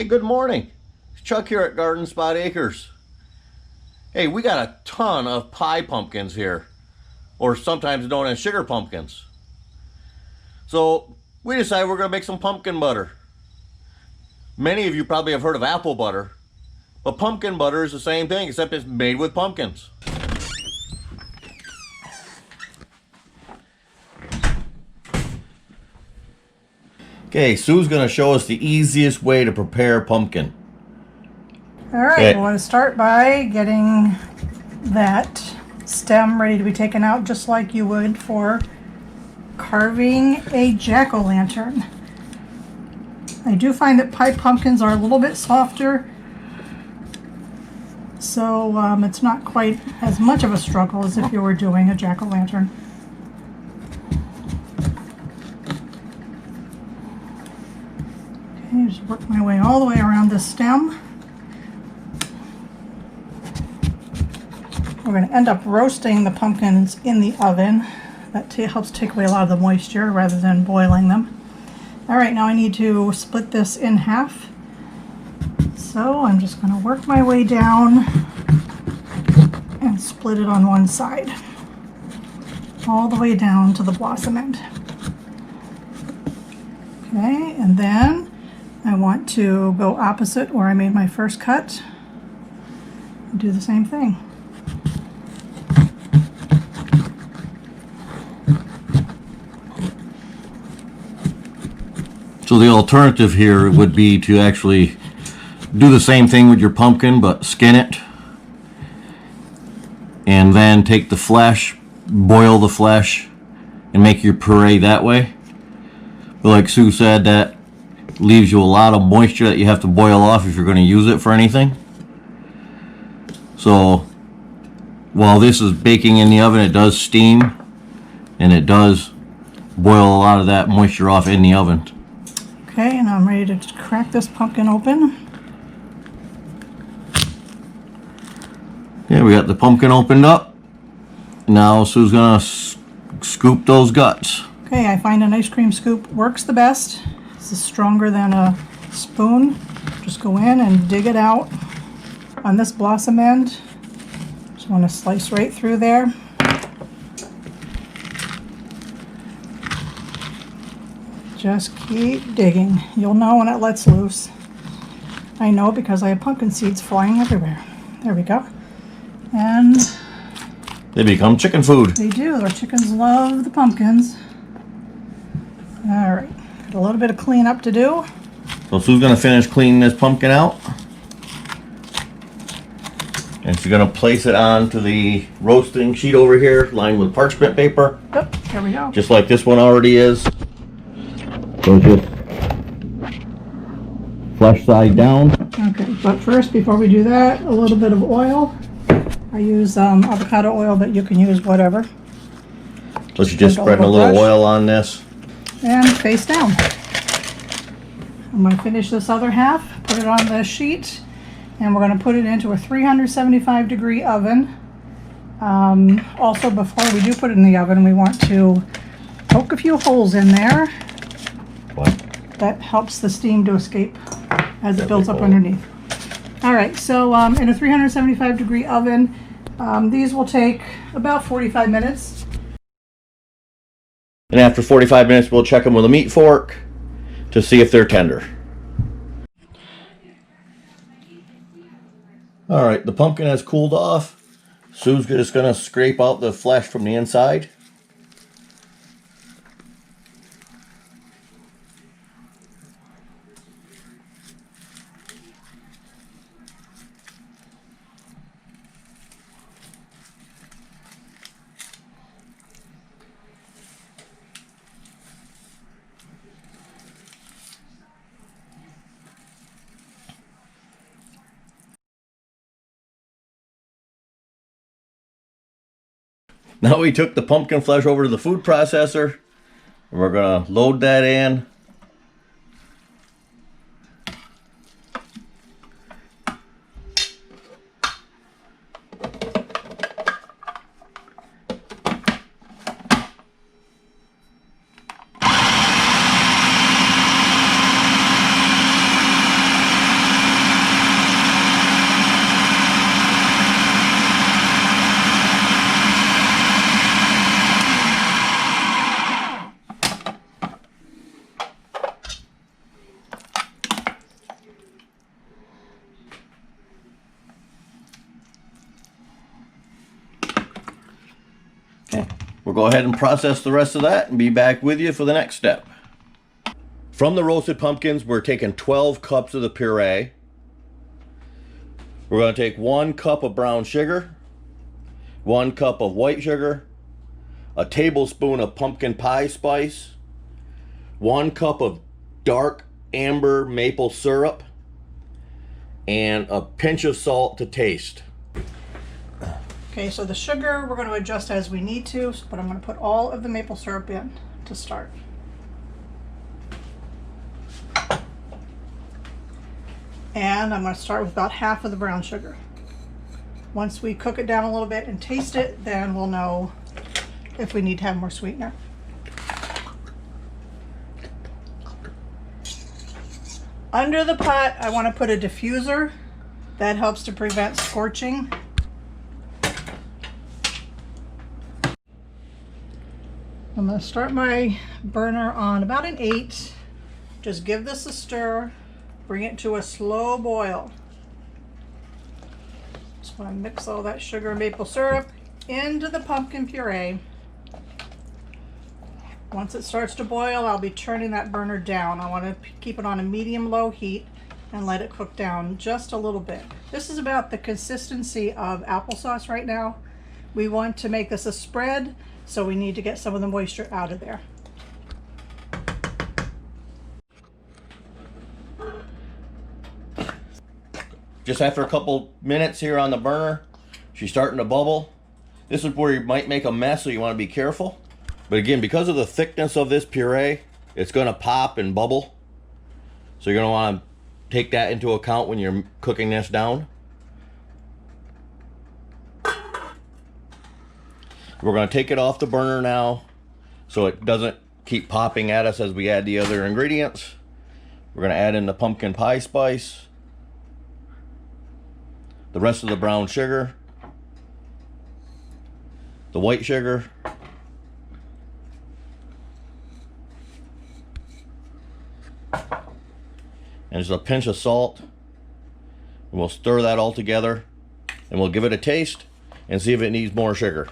Good morning. It's Chuck here at Garden Spot Acres. Hey, we got a ton of pie pumpkins here, or sometimes known as sugar pumpkins. So we decided we're going to make some pumpkin butter. Many of you probably have heard of apple butter, but pumpkin butter is the same thing except it's made with pumpkins. Okay, Sue's going to show us the easiest way to prepare pumpkin. All right, we want to start by getting that stem ready to be taken out just like you would for carving a jack-o'-lantern. I do find that pie pumpkins are a little bit softer, so it's not quite as much of a struggle as if you were doing a jack-o'-lantern. Okay, just work my way all the way around the stem. We're going to end up roasting the pumpkins in the oven. That helps take away a lot of the moisture rather than boiling them. All right, now I need to split this in half. So I'm just going to work my way down and split it on one side, all the way down to the blossom end. Okay, and then I want to go opposite where I made my first cut and do the same thing. So the alternative here would be to actually do the same thing with your pumpkin, but skin it. And then take the flesh, boil the flesh, and make your puree that way. But like Sue said, that leaves you a lot of moisture that you have to boil off if you're going to use it for anything. So while this is baking in the oven, it does steam, and it does boil a lot of that moisture off in the oven. Okay, and I'm ready to crack this pumpkin open. Yeah, we got the pumpkin opened up. Now Sue's gonna scoop those guts. Okay, I find an ice cream scoop works the best. This is stronger than a spoon. Just go in and dig it out on this blossom end. Just want to slice right through there. Just keep digging. You'll know when it lets loose. I know because I have pumpkin seeds flying everywhere. There we go. And they become chicken food. They do. Our chickens love the pumpkins. All right. Got a little bit of cleanup to do. So Sue's going to finish cleaning this pumpkin out. And she's going to place it onto the roasting sheet over here, lined with parchment paper. Yep. There we go. Just like this one already is. So just flesh side down. Okay, but first, before we do that, a little bit of oil. I use avocado oil, but you can use whatever. So she's just spreading a little oil on this. And face down. I'm going to finish this other half, put it on the sheet, and we're going to put it into a 375-degree oven. Also, before we do put it in the oven, we want to poke a few holes in there. What? That helps the steam to escape as it builds up underneath. All right, so in a 375-degree oven, these will take about 45 minutes. And after 45 minutes, we'll check them with a meat fork to see if they're tender. All right, the pumpkin has cooled off. Sue's just going to scrape out the flesh from the inside. Now we took the pumpkin flesh over to the food processor. We're going to load that in. We'll go ahead and process the rest of that and be back with you for the next step. From the roasted pumpkins, we're taking 12 cups of the puree. We're going to take 1 cup of brown sugar, 1 cup of white sugar, a tablespoon of pumpkin pie spice, 1 cup of dark amber maple syrup, and a pinch of salt to taste. Okay, so the sugar we're going to adjust as we need to, but I'm going to put all of the maple syrup in to start. And I'm going to start with about half of the brown sugar. Once we cook it down a little bit and taste it, then we'll know if we need to have more sweetener. Under the pot, I want to put a diffuser. That helps to prevent scorching. I'm going to start my burner on about an 8. Just give this a stir. Bring it to a slow boil. Just want to mix all that sugar and maple syrup into the pumpkin puree. Once it starts to boil, I'll be turning that burner down. I want to keep it on a medium-low heat and let it cook down just a little bit. This is about the consistency of applesauce right now. We want to make this a spread, so we need to get some of the moisture out of there. Just after a couple minutes here on the burner, she's starting to bubble. This is where you might make a mess, so you want to be careful. But again, because of the thickness of this puree, it's going to pop and bubble. So you're going to want to take that into account when you're cooking this down. We're going to take it off the burner now so it doesn't keep popping at us as we add the other ingredients. We're going to add in the pumpkin pie spice, the rest of the brown sugar, the white sugar, and just a pinch of salt. And we'll stir that all together and we'll give it a taste and see if it needs more sugar.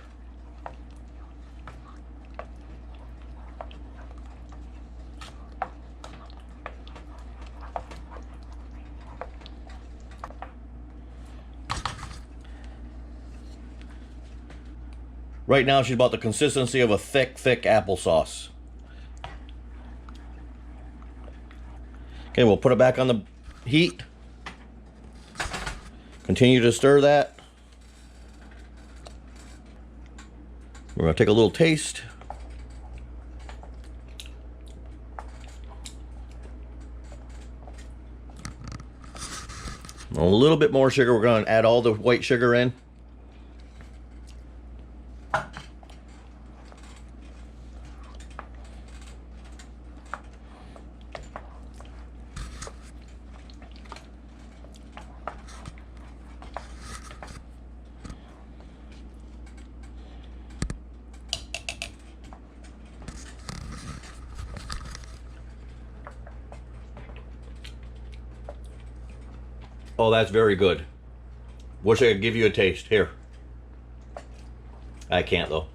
Right now she's about the consistency of a thick applesauce. Okay, we'll put it back on the heat. Continue to stir that. We're going to take a little taste. A little bit more sugar. We're going to add all the white sugar in. Oh, that's very good. Wish I could give you a taste. Here. I can't though.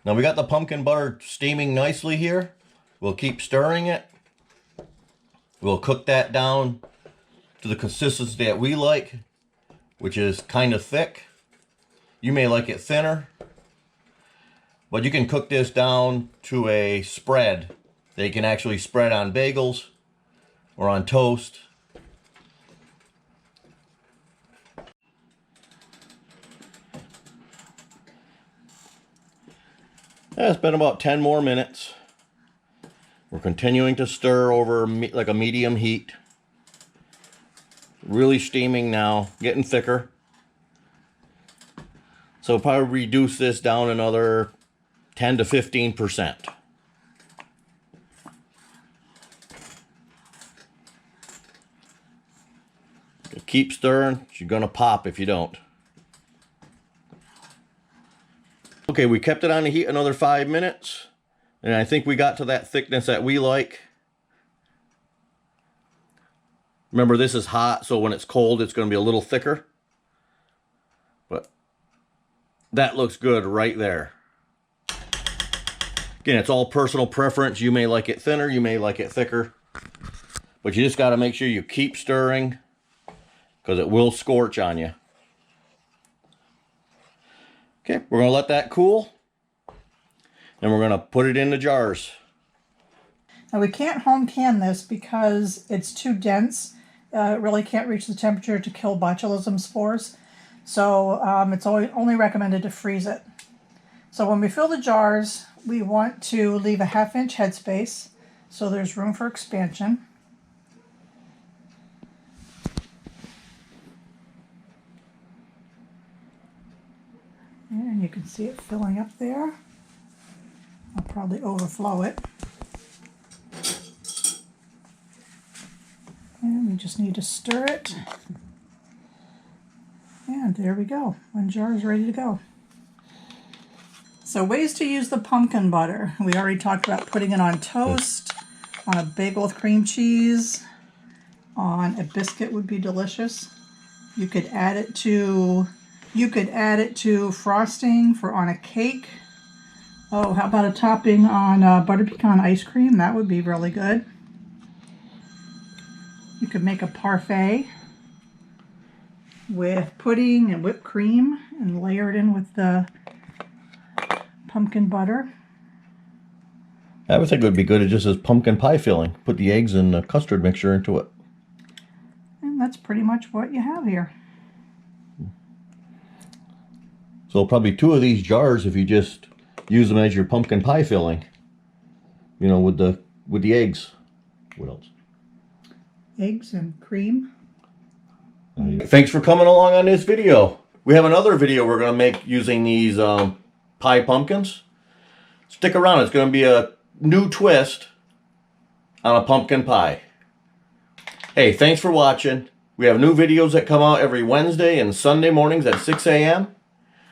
Now we got the pumpkin butter steaming nicely here. We'll keep stirring it. We'll cook that down to the consistency that we like, which is kind of thick. You may like it thinner, but you can cook this down to a spread that you can actually spread on bagels or on toast. It's been about 10 more minutes. We're continuing to stir over like a medium heat. Really steaming now, getting thicker. So we'll probably reduce this down another 10 to 15%. Keep stirring. She's gonna pop if you don't. Okay, we kept it on the heat another 5 minutes, and I think we got to that thickness that we like. Remember, this is hot, so when it's cold, it's going to be a little thicker. But that looks good right there. Again, it's all personal preference. You may like it thinner, you may like it thicker. But you just got to make sure you keep stirring, because it will scorch on you. Okay, we're going to let that cool. And we're going to put it in the jars. Now we can't home can this because it's too dense. It really can't reach the temperature to kill botulism spores. So it's only recommended to freeze it. So when we fill the jars, we want to leave a 1/2 inch headspace so there's room for expansion. And you can see it filling up there. I'll probably overflow it. And we just need to stir it. And there we go. One jar is ready to go. So ways to use the pumpkin butter. We already talked about putting it on toast, on a bagel with cream cheese, on a biscuit would be delicious. You could add it to frosting for on a cake. Oh, how about a topping on butter pecan ice cream? That would be really good. You could make a parfait with pudding and whipped cream and layer it in with the pumpkin butter. I would think it would be good. It just says pumpkin pie filling. Put the eggs and the custard mixture into it. And that's pretty much what you have here. So probably 2 of these jars if you just use them as your pumpkin pie filling. You know, with the eggs. What else? Eggs and cream. Thanks for coming along on this video. We have another video we're going to make using these pie pumpkins. Stick around. It's going to be a new twist on a pumpkin pie. Hey, thanks for watching. We have new videos that come out every Wednesday and Sunday mornings at 6 a.m.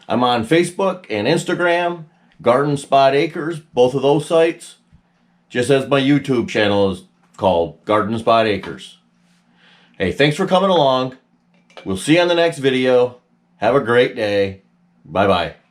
I'm on Facebook and Instagram, Garden Spot Acres, both of those sites. Just as my YouTube channel is called Garden Spot Acres. Hey, thanks for coming along. We'll see you on the next video. Have a great day. Bye-bye.